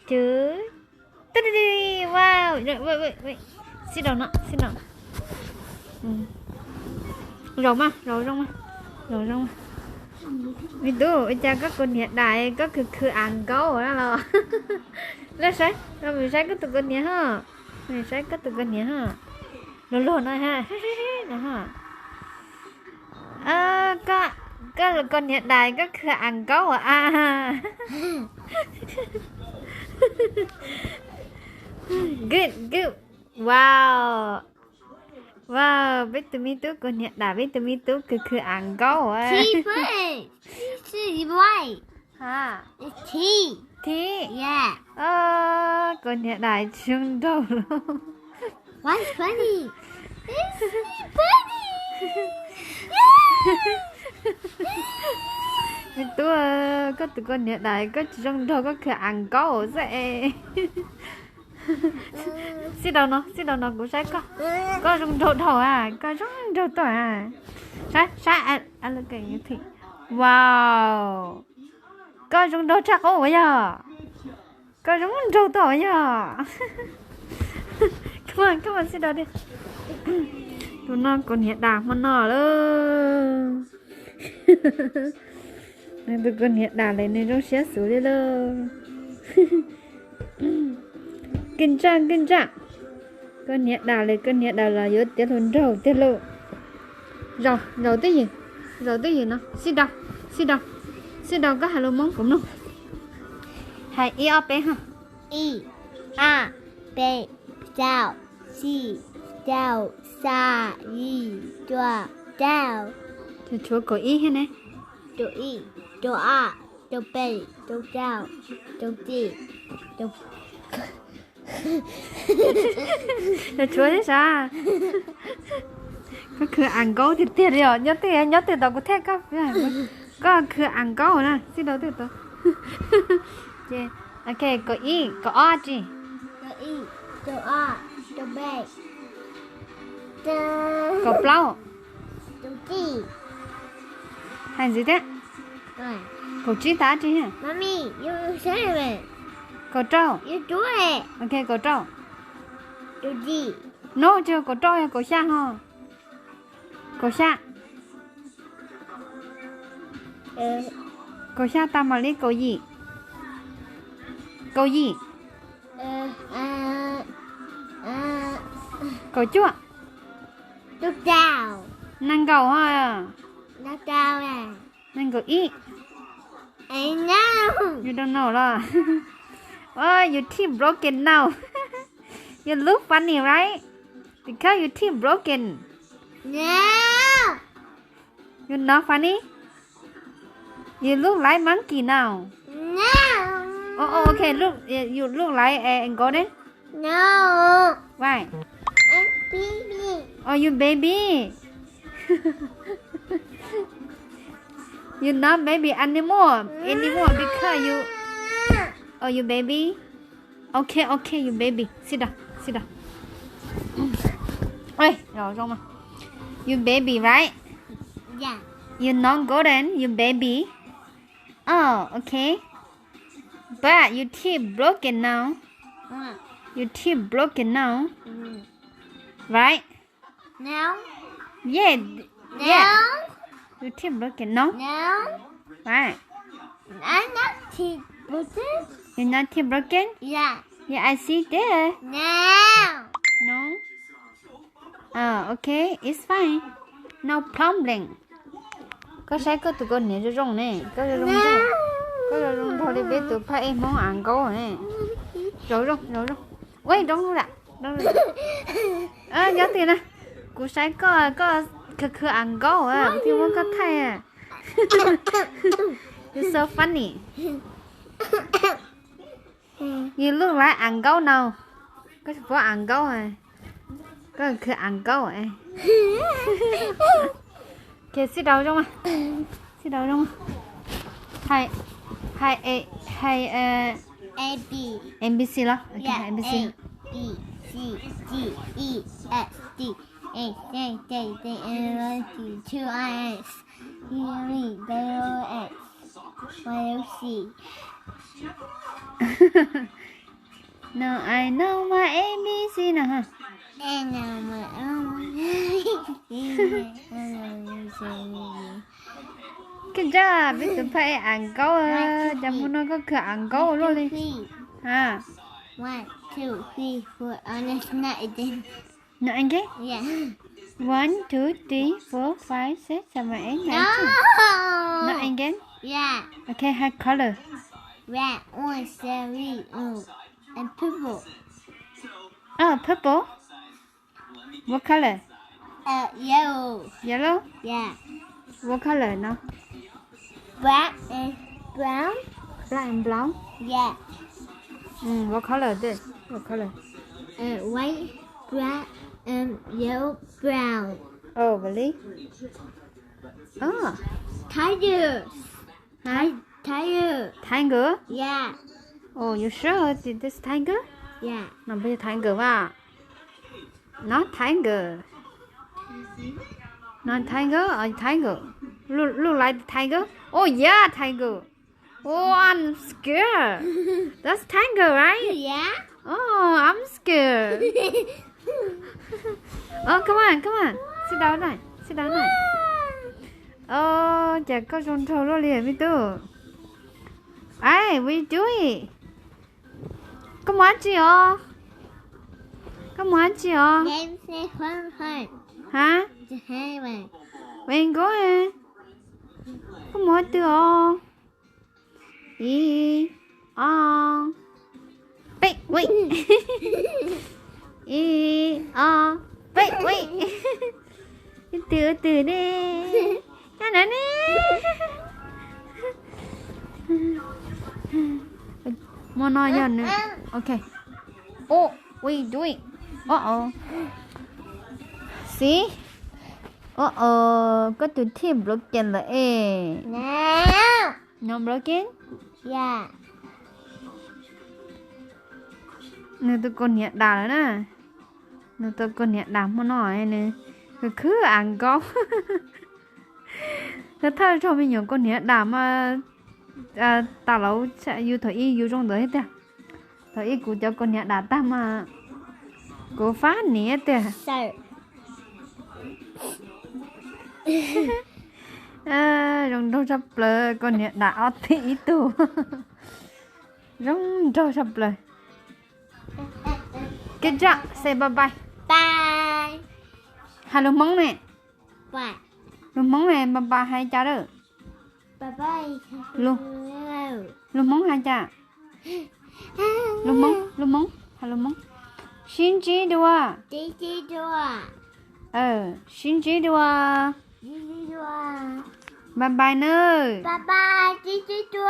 chữ wow wait sit down rồi mà vì tôi cha các con hiện đại cóคืออ่างเก้าđó làแล้วใช้เราไม่ใช้ก็ตัวกันเนี้ยฮะไม่ใช้ก็ตัวกันเนี้ยฮะluôn rồi haนะฮะก็con hiện đạiก็คืออ่างเก้าgood wow biết tụi mi tú con hiện đại biết tụi mi túคืออ่างเก้าT right. ha It's T. T Yeah. con hiện đại chung đầu luôn What's funny? It's funny. mi tú có tụi con hiện đại có chung đầu cóคืออ่างเก้าvậy sit down nó cũng sai có trong đầu có trong đầu tỏi sai anh là cái gì wow có trong đầu chắc ổn vậy có trong đầu tỏi vậy come on sit down đi tụi nó còn hiện đại mà nó luôn nên tụi con hiện đại này nên nó sẽ xử lý luôn kinh trang con hiện đại là yếu tiết luôn tiết lộ rồi tới gì nó sit down có hai lô món cũng không hai i o p ha E A B sao C sao sa y chua sao thì chúa có ý hết nè đồ E đồ A đồ B đồ sao đồ D đồ thì chúa thế sao cóคืออ่างเก้าthì tiền rồi nhớ tiền tao có thể cóคืออ่างเก้าnè sit down từ từ ok có ý có o chứ đồ E đồ A đồ B đồ có plau đồ D hay gì thế rồi có chi tá chứ hả Mommy, you say it. có trâu You do it. ok có trâu Do D. no chưa có trâu có xa không có xa có xa ta mà lấy có gì có chua Do down. năng cầu ha Do down à. năng cầu ý I know. you don't know lah oh your teeth broken now you look funny right because your teeth broken No. you're not funny you look like monkey now No. oh okay look you look like a golden No. why I'm baby. oh you baby you not baby anymore because you oh you baby okay you baby sit down ơi rồi xong mà you baby right Yeah. you not golden you baby oh okay but your teeth broken now your teeth broken now right No. yeah No. your teeth broken no No. right I'm not teeth broken. you're not teeth broken Yeah. yeah I see there No. no okay it's fine no problem có sai có tụi con nhớ cho rong nè có cho rong thôi đi biết tụi phải em món ăn câu nè rồi rong quay rong luôn ạ nhớ tiền nè cô sai cóคือăn câu thì muốn có thay you're so funny you look like ăn câu nào có ăn câu cóคือăn câu ok sit down trong hai A B. MBC đó ok Yeah. MBC A B C D E F D A J J J L T 2 I S E M E W S Y O C. Now I know my ABC nào ha. And Good job. Biết tụi phải ăn câu chăm muốn nó có cửa ăn câu luôn đi. Ha. 1, 2, 3, 4. Honest night. Nó anh cái. Yeah. 1, 2, 3, 4, 5, 6, 7, 8, 9. No. Nó anh cái. Yeah. Okay, have color. Red, orange, cherry, and purple. Oh, purple. What color? Yellow. Yellow. Yeah. What color now? Black and brown. Black and brown. Yeah. What color this? What color? White, black, and yellow, brown. Oh, really? Oh, Tiger. huh? Tiger. Tiger? Yeah. Oh, you sure is this tiger? Yeah. Nó bây giờ tiger mà. Not tiger. Not tiger or tiger? Look like tiger? Oh yeah, tiger. Oh, I'm scared. That's tiger, right? Yeah. Oh, I'm scared. Oh, come on. Sit down này. Oh, chả có control đâu liền với tôi. Hey, what you doing? Come on, Gio. Game say one. Hả? The heaven. When going? Come on, Gio. Wait. Wait. Từ đi. Cho nó đi. Mua nói giờ nữa. Okay. Oh, what are you doing? Uh-oh. See? Uh-oh. Có tụi thêm broken rồi. No. No broken? Yeah. Nếu tụi con nhẹ đà nữa nè. Nếu tụi con nhẹ đà mua nói nè. Cứ ăn góc. Thế thôi cho mình những con nhẹ đà mà tao lâu sẽ yêu thời yêu trong đấy thế. Thời yêu của cho con nhẹ đà ta mà cô phá nhẹ thế. So. Rong đâu sắp lờ con nhẹ đà ở thị tù. Rong đâu sắp lờ. Good job. Say bye bye. Bye. Hello mong nè. Bye. Lúc mong nè bà hai cha đó. Bye bye. Luôn. Lúc mong hai cha. Lúc mong. Hello mong. Xin chí đùa. Đi đùa. Xin chí đùa. Đi đùa. Bye bye nữa. Bye bye. Đi đùa.